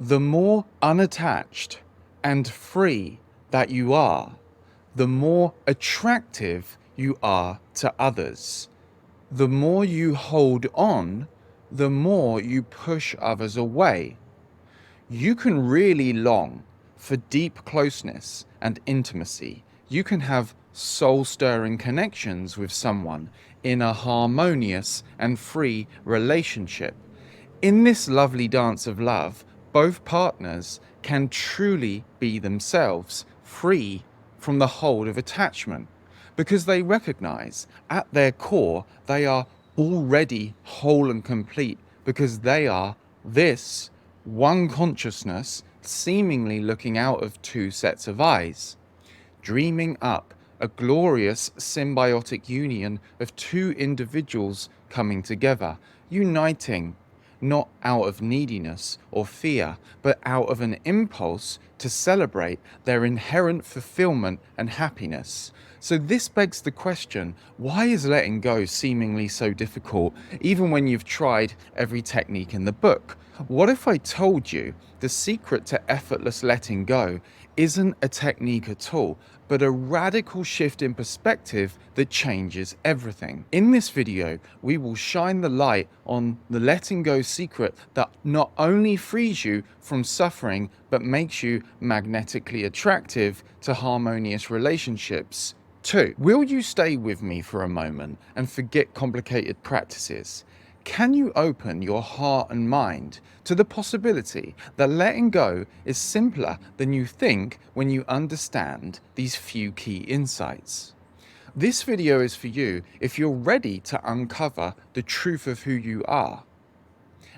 The more unattached and free that you are, the more attractive you are to others. The more you hold on, the more you push others away. You can really long for deep closeness and intimacy. You can have soul-stirring connections with someone in a harmonious and free relationship. In this lovely dance of love, both partners can truly be themselves, free from the hold of attachment, because they recognize at their core they are already whole and complete, because they are this one consciousness seemingly looking out of two sets of eyes, dreaming up a glorious symbiotic union of two individuals coming together, uniting not out of neediness or fear, but out of an impulse to celebrate their inherent fulfillment and happiness. So this begs the question, why is letting go seemingly so difficult, even when you've tried every technique in the book? What if I told you the secret to effortless letting go isn't a technique at all, but a radical shift in perspective that changes everything? In this video, we will shine the light on the letting go secret that not only frees you from suffering, but makes you magnetically attractive to harmonious relationships too. Will you stay with me for a moment and forget complicated practices? Can you open your heart and mind to the possibility that letting go is simpler than you think when you understand these few key insights? This video is for you if you're ready to uncover the truth of who you are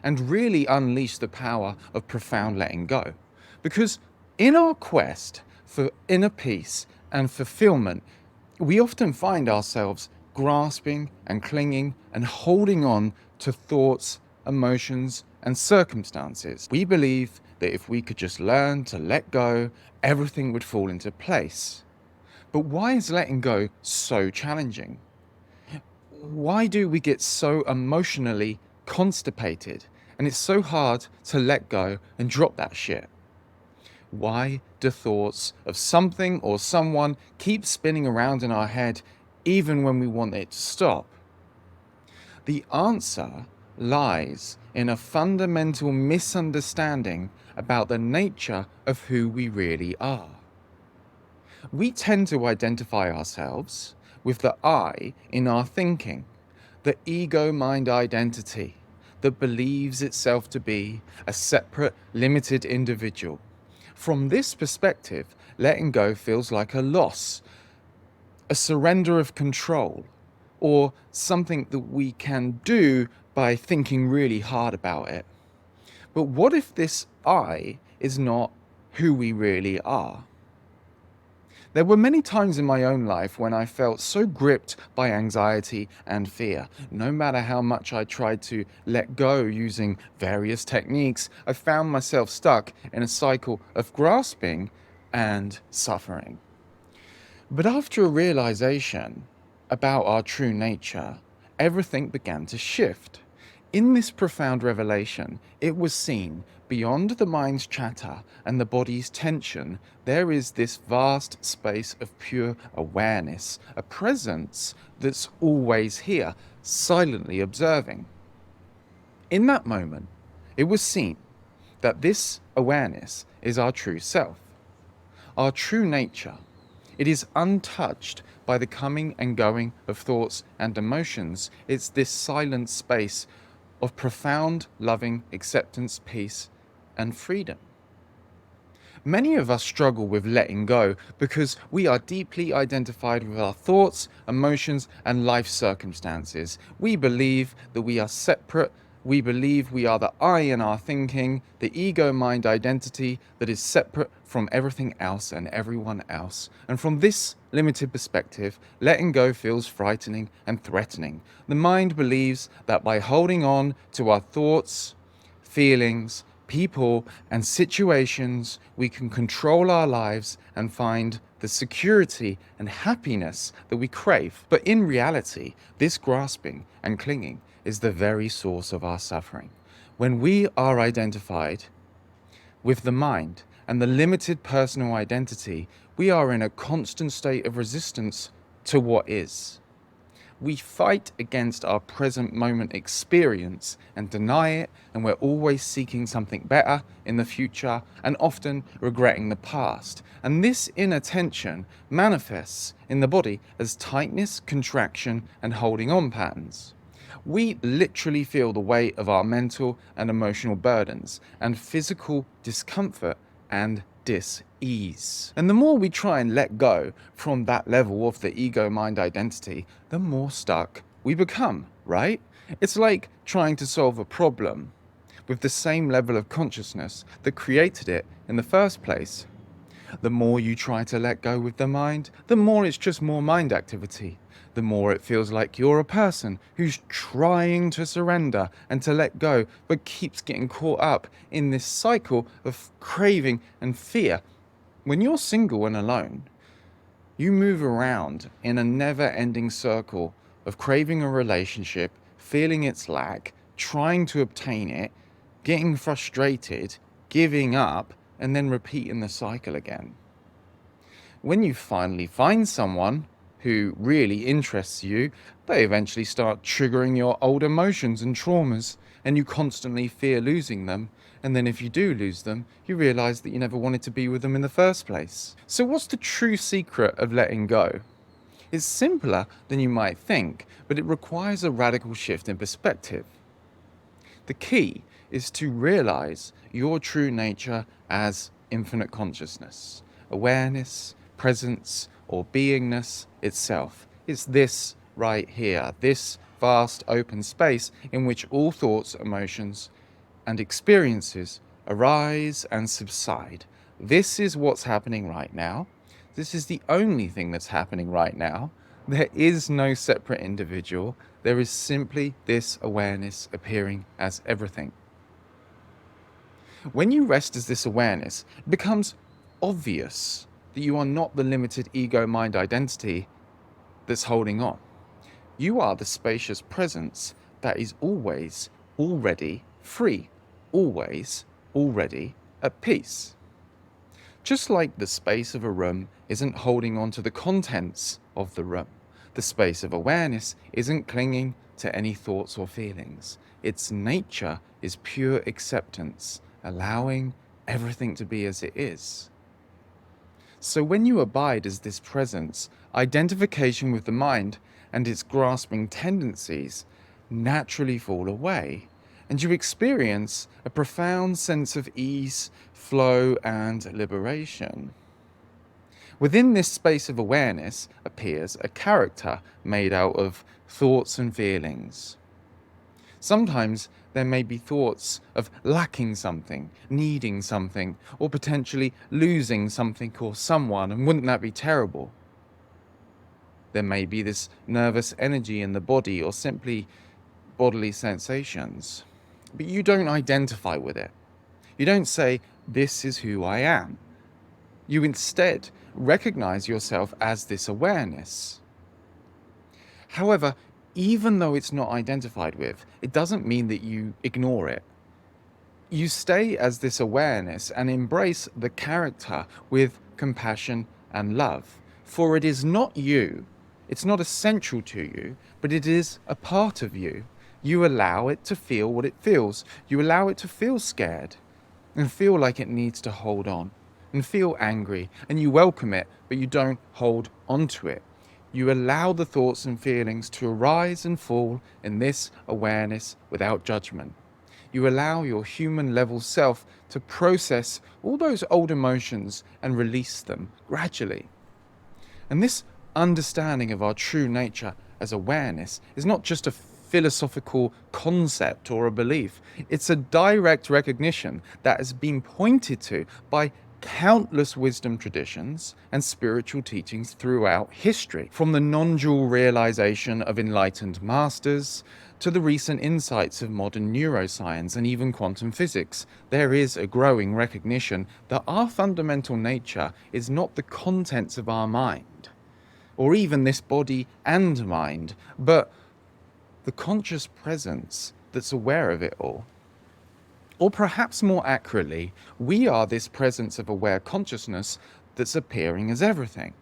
and really unleash the power of profound letting go. Because in our quest for inner peace and fulfillment, we often find ourselves grasping and clinging and holding on to thoughts, emotions, and circumstances. We believe that if we could just learn to let go, everything would fall into place. But why is letting go so challenging? Why do we get so emotionally constipated and it's so hard to let go and drop that shit? Why do thoughts of something or someone keep spinning around in our head even when we want it to stop? The answer lies in a fundamental misunderstanding about the nature of who we really are. We tend to identify ourselves with the I in our thinking, the ego-mind identity that believes itself to be a separate, limited individual. From this perspective, letting go feels like a loss, a surrender of control, or something that we can do by thinking really hard about it. But what if this I is not who we really are? There were many times in my own life when I felt so gripped by anxiety and fear. No matter how much I tried to let go using various techniques, I found myself stuck in a cycle of grasping and suffering. But after a realization about our true nature, everything began to shift. In this profound revelation, it was seen beyond the mind's chatter and the body's tension, there is this vast space of pure awareness, a presence that's always here, silently observing. In that moment, it was seen that this awareness is our true self, our true nature. It is untouched by the coming and going of thoughts and emotions. It's this silent space of profound, loving acceptance, peace, and freedom. Many of us struggle with letting go because we are deeply identified with our thoughts, emotions, and life circumstances. We believe that we are separate. We believe we are the I in our thinking, the ego-mind identity that is separate from everything else and everyone else. And from this limited perspective, letting go feels frightening and threatening. The mind believes that by holding on to our thoughts, feelings, people, and situations, we can control our lives and find the security and happiness that we crave. But in reality, this grasping and clinging is the very source of our suffering. When we are identified With the mind and the limited personal identity, we are in a constant state of resistance to what is. We fight against our present moment experience and deny it, and we're always seeking something better in the future and often regretting the past. And this inner tension manifests in the body as tightness, contraction, and holding on patterns. We literally feel the weight of our mental and emotional burdens and physical discomfort and dis-ease. And the more we try and let go from that level of the ego-mind identity, the more stuck we become, right? It's like trying to solve a problem with the same level of consciousness that created it in the first place. The more you try to let go with the mind, the more it's just more mind activity. The more it feels like you're a person who's trying to surrender and to let go, but keeps getting caught up in this cycle of craving and fear. When you're single and alone, you move around in a never-ending circle of craving a relationship, feeling its lack, trying to obtain it, getting frustrated, giving up, and then repeating the cycle again. When you finally find someone who really interests you, they eventually start triggering your old emotions and traumas, and you constantly fear losing them. And then if you do lose them, you realize that you never wanted to be with them in the first place. So what's the true secret of letting go? It's simpler than you might think, but it requires a radical shift in perspective. The key is to realize your true nature as infinite consciousness, awareness, presence, or beingness itself. It's this right here, this vast open space in which all thoughts, emotions, and experiences arise and subside. This is what's happening right now. This is the only thing that's happening right now. There is no separate individual. There is simply this awareness appearing as everything. When you rest as this awareness, it becomes obvious that you are not the limited ego-mind identity that's holding on. You are the spacious presence that is always already free, always already at peace. Just like the space of a room isn't holding on to the contents of the room, the space of awareness isn't clinging to any thoughts or feelings. Its nature is pure acceptance, allowing everything to be as it is. So when you abide as this presence, identification with the mind and its grasping tendencies naturally fall away, and you experience a profound sense of ease, flow, and liberation. Within this space of awareness appears a character made out of thoughts and feelings. Sometimes there may be thoughts of lacking something, needing something, or potentially losing something or someone, and wouldn't that be terrible? There may be this nervous energy in the body or simply bodily sensations, but you don't identify with it. You don't say, "This is who I am." You instead recognize yourself as this awareness. However, even though it's not identified with, it doesn't mean that you ignore it. You stay as this awareness and embrace the character with compassion and love. For it is not you, it's not essential to you, but it is a part of you. You allow it to feel what it feels. You allow it to feel scared and feel like it needs to hold on and feel angry, and you welcome it, but you don't hold onto it. You allow the thoughts and feelings to arise and fall in this awareness without judgment. You allow your human level self to process all those old emotions and release them gradually. And this understanding of our true nature as awareness is not just a philosophical concept or a belief. It's a direct recognition that has been pointed to by countless wisdom traditions and spiritual teachings throughout history, from the non-dual realization of enlightened masters to the recent insights of modern neuroscience and even quantum physics. There is a growing recognition that our fundamental nature is not the contents of our mind, or even this body and mind, but the conscious presence that's aware of it all. Or perhaps more accurately, we are this presence of aware consciousness that's appearing as everything.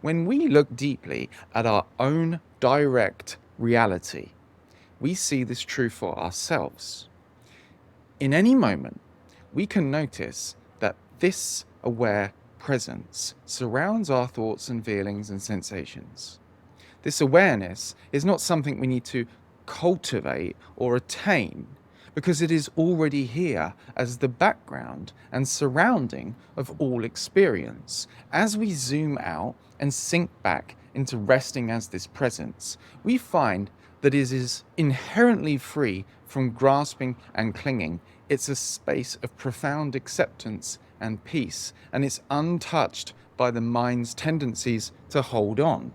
When we look deeply at our own direct reality, we see this true for ourselves. In any moment, we can notice that this aware presence surrounds our thoughts and feelings and sensations. This awareness is not something we need to cultivate or attain, because it is already here as the background and surrounding of all experience. As we zoom out and sink back into resting as this presence, we find that it is inherently free from grasping and clinging. It's a space of profound acceptance and peace, and it's untouched by the mind's tendencies to hold on.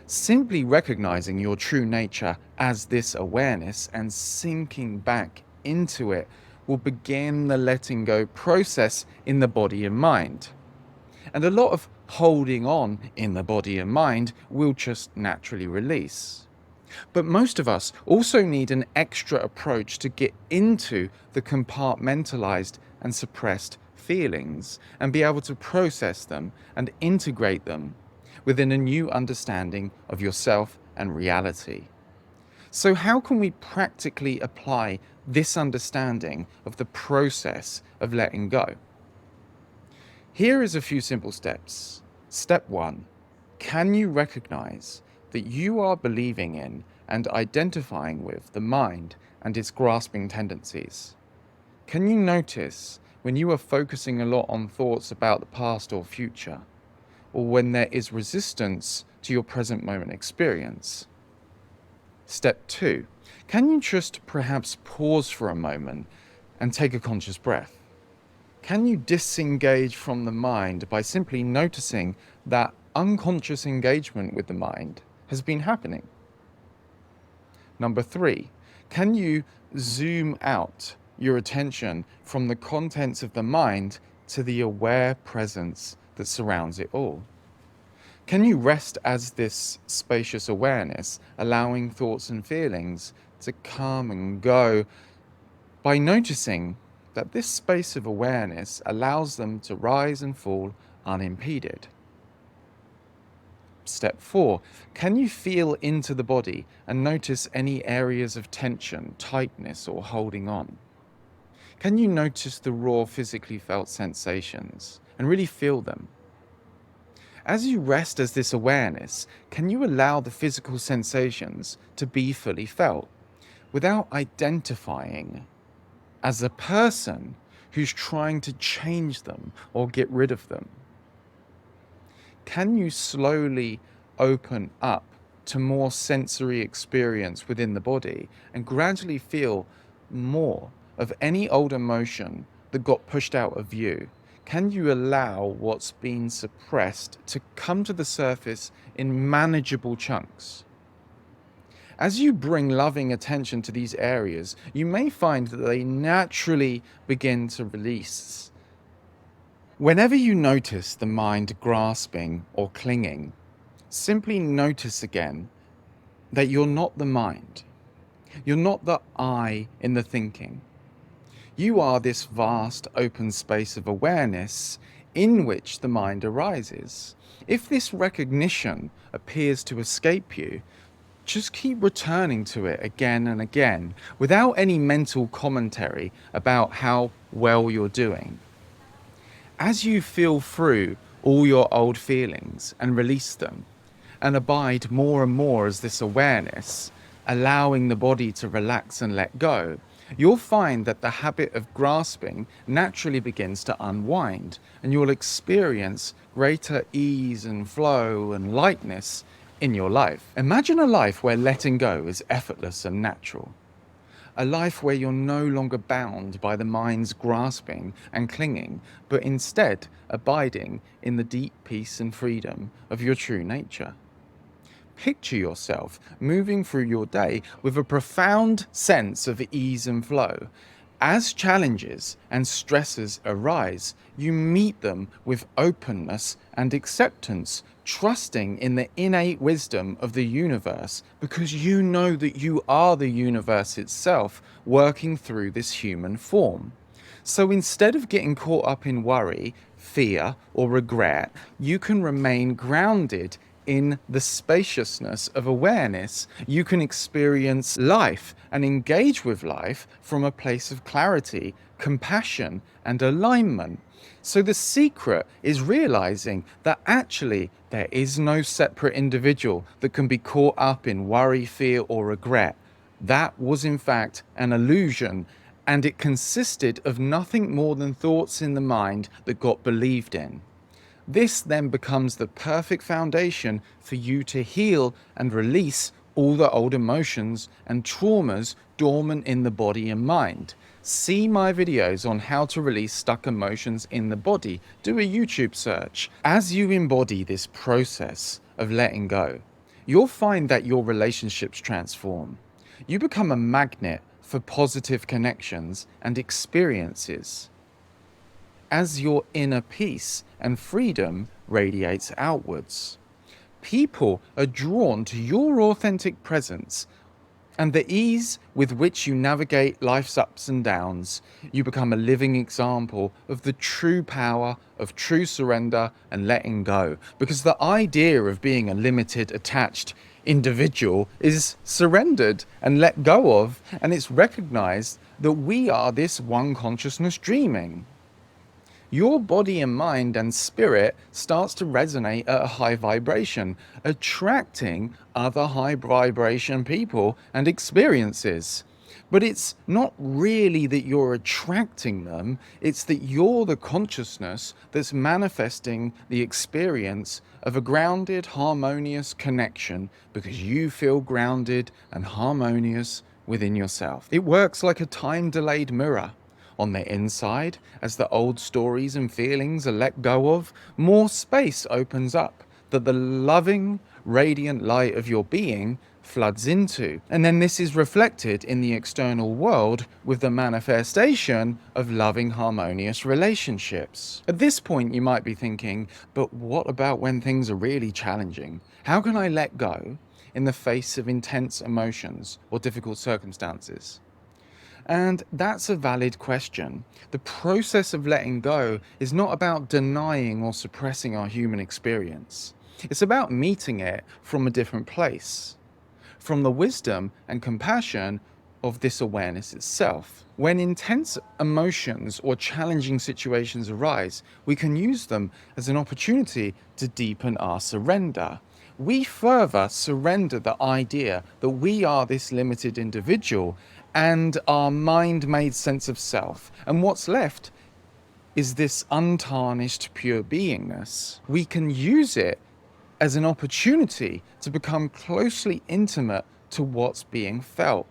Simply recognizing your true nature as this awareness and sinking back into it will begin the letting go process in the body and mind. And a lot of holding on in the body and mind will just naturally release. But most of us also need an extra approach to get into the compartmentalized and suppressed feelings and be able to process them and integrate them within a new understanding of yourself and reality. So, how can we practically apply this understanding of the process of letting go? Here is a few simple steps. Step 1. Can you recognize that you are believing in and identifying with the mind and its grasping tendencies? Can you notice when you are focusing a lot on thoughts about the past or future, or when there is resistance to your present moment experience? Step 2. Can you just perhaps pause for a moment and take a conscious breath? Can you disengage from the mind by simply noticing that unconscious engagement with the mind has been happening? Number 3, can you zoom out your attention from the contents of the mind to the aware presence that surrounds it all? Can you rest as this spacious awareness, allowing thoughts and feelings to come and go by noticing that this space of awareness allows them to rise and fall unimpeded? Step 4, can you feel into the body and notice any areas of tension, tightness, or holding on? Can you notice the raw physically felt sensations and really feel them? As you rest as this awareness, can you allow the physical sensations to be fully felt without identifying as a person who's trying to change them or get rid of them? Can you slowly open up to more sensory experience within the body and gradually feel more of any old emotion that got pushed out of view? Can you allow what's been suppressed to come to the surface in manageable chunks? As you bring loving attention to these areas, you may find that they naturally begin to release. Whenever you notice the mind grasping or clinging, simply notice again that you're not the mind. You're not the I in the thinking. You are this vast open space of awareness in which the mind arises. If this recognition appears to escape you, just keep returning to it again and again without any mental commentary about how well you're doing. As you feel through all your old feelings and release them, and abide more and more as this awareness, allowing the body to relax and let go, you'll find that the habit of grasping naturally begins to unwind, and you'll experience greater ease and flow and lightness in your life. Imagine a life where letting go is effortless and natural. A life where you're no longer bound by the mind's grasping and clinging, but instead abiding in the deep peace and freedom of your true nature. Picture yourself moving through your day with a profound sense of ease and flow, As challenges and stresses arise, you meet them with openness and acceptance, trusting in the innate wisdom of the universe, because you know that you are the universe itself working through this human form. So instead of getting caught up in worry, fear, or regret, you can remain grounded in the spaciousness of awareness. You can experience life and engage with life from a place of clarity, compassion, and alignment. So the secret is realizing that actually there is no separate individual that can be caught up in worry, fear, or regret. That was in fact an illusion, and it consisted of nothing more than thoughts in the mind that got believed in. This then becomes the perfect foundation for you to heal and release all the old emotions and traumas dormant in the body and mind. See my videos on how to release stuck emotions in the body. Do a YouTube search. As you embody this process of letting go, you'll find that your relationships transform. You become a magnet for positive connections and experiences as your inner peace and freedom radiates outwards. People are drawn to your authentic presence and the ease with which you navigate life's ups and downs. You become a living example of the true power of true surrender and letting go, because the idea of being a limited, attached individual is surrendered and let go of, and it's recognized that we are this one consciousness dreaming. Your body and mind and spirit starts to resonate at a high vibration, attracting other high vibration people and experiences. But it's not really that you're attracting them, it's that you're the consciousness that's manifesting the experience of a grounded, harmonious connection, because you feel grounded and harmonious within yourself. It works like a time-delayed mirror. On the inside, as the old stories and feelings are let go of, more space opens up that the loving, radiant light of your being floods into. And then this is reflected in the external world with the manifestation of loving, harmonious relationships. At this point, you might be thinking, but what about when things are really challenging? How can I let go in the face of intense emotions or difficult circumstances? And that's a valid question. The process of letting go is not about denying or suppressing our human experience. It's about meeting it from a different place, from the wisdom and compassion of this awareness itself. When intense emotions or challenging situations arise, we can use them as an opportunity to deepen our surrender. We further surrender the idea that we are this limited individual and our mind-made sense of self. And what's left is this untarnished pure beingness. We can use it as an opportunity to become closely intimate to what's being felt,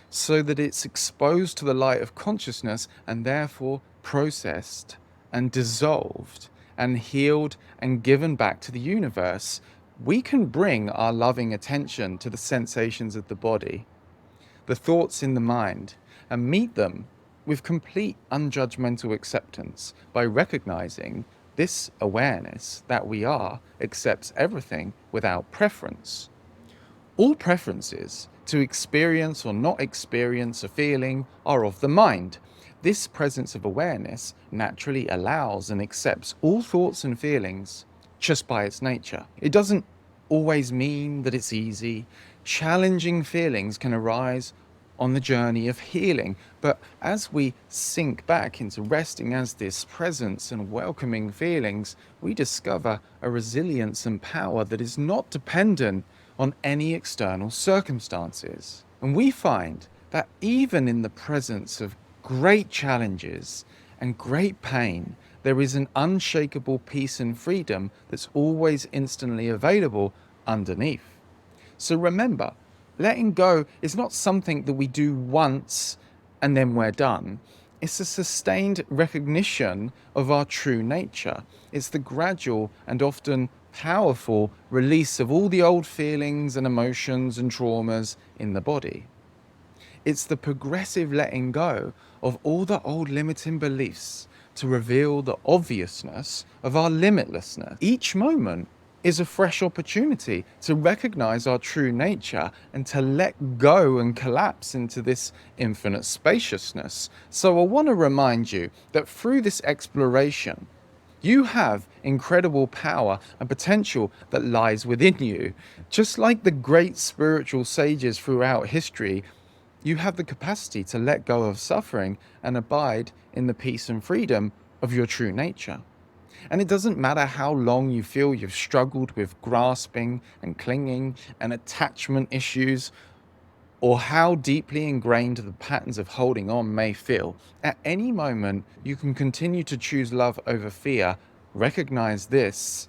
so that it's exposed to the light of consciousness and therefore processed and dissolved and healed and given back to the universe. We can bring our loving attention to the sensations of the body, the thoughts in the mind, and meet them with complete unjudgmental acceptance by recognizing this awareness that we are accepts everything without preference. All preferences to experience or not experience a feeling are of the mind. This presence of awareness naturally allows and accepts all thoughts and feelings just by its nature. It doesn't always mean that it's easy. Challenging feelings can arise on the journey of healing, but as we sink back into resting as this presence and welcoming feelings, we discover a resilience and power that is not dependent on any external circumstances. And we find that even in the presence of great challenges and great pain, there is an unshakable peace and freedom that's always instantly available underneath. So remember, letting go is not something that we do once and then we're done. It's a sustained recognition of our true nature. It's the gradual and often powerful release of all the old feelings and emotions and traumas in the body. It's the progressive letting go of all the old limiting beliefs to reveal the obviousness of our limitlessness. Each moment is a fresh opportunity to recognize our true nature and to let go and collapse into this infinite spaciousness. So I want to remind you that through this exploration, you have incredible power and potential that lies within you. Just like the great spiritual sages throughout history, you have the capacity to let go of suffering and abide in the peace and freedom of your true nature. And it doesn't matter how long you feel you've struggled with grasping and clinging and attachment issues, or how deeply ingrained the patterns of holding on may feel. At any moment, you can continue to choose love over fear, recognize this,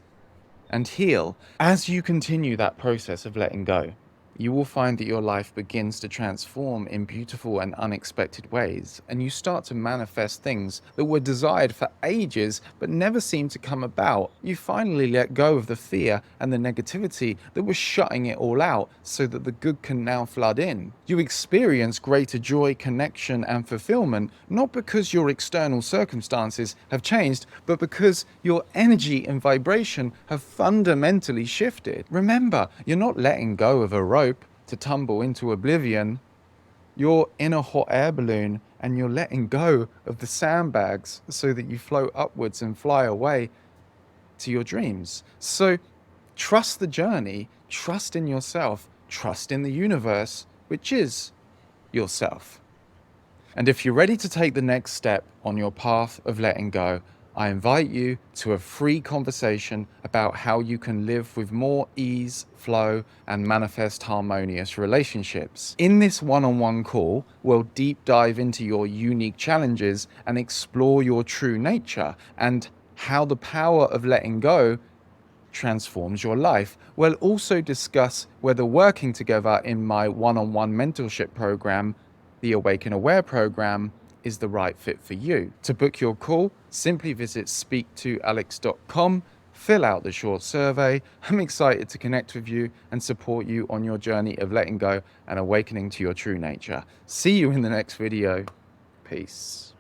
and heal. As you continue that process of letting go, you will find that your life begins to transform in beautiful and unexpected ways, and you start to manifest things that were desired for ages but never seemed to come about. You finally let go of the fear and the negativity that was shutting it all out so that the good can now flood in. You experience greater joy, connection, and fulfillment, not because your external circumstances have changed, but because your energy and vibration have fundamentally shifted. Remember, you're not letting go of a rope to tumble into oblivion. You're in a hot air balloon and you're letting go of the sandbags so that you float upwards and fly away to your dreams. So trust the journey, trust in yourself, trust in the universe, which is yourself. And if you're ready to take the next step on your path of letting go, I invite you to a free conversation about how you can live with more ease, flow, and manifest harmonious relationships. In this one-on-one call, we'll deep dive into your unique challenges and explore your true nature and how the power of letting go transforms your life. We'll also discuss whether working together in my one-on-one mentorship program, the Awaken Aware program, is the right fit for you. To book your call, simply visit speaktoalex.com, fill out the short survey. I'm excited to connect with you and support you on your journey of letting go and awakening to your true nature. See you in the next video. Peace.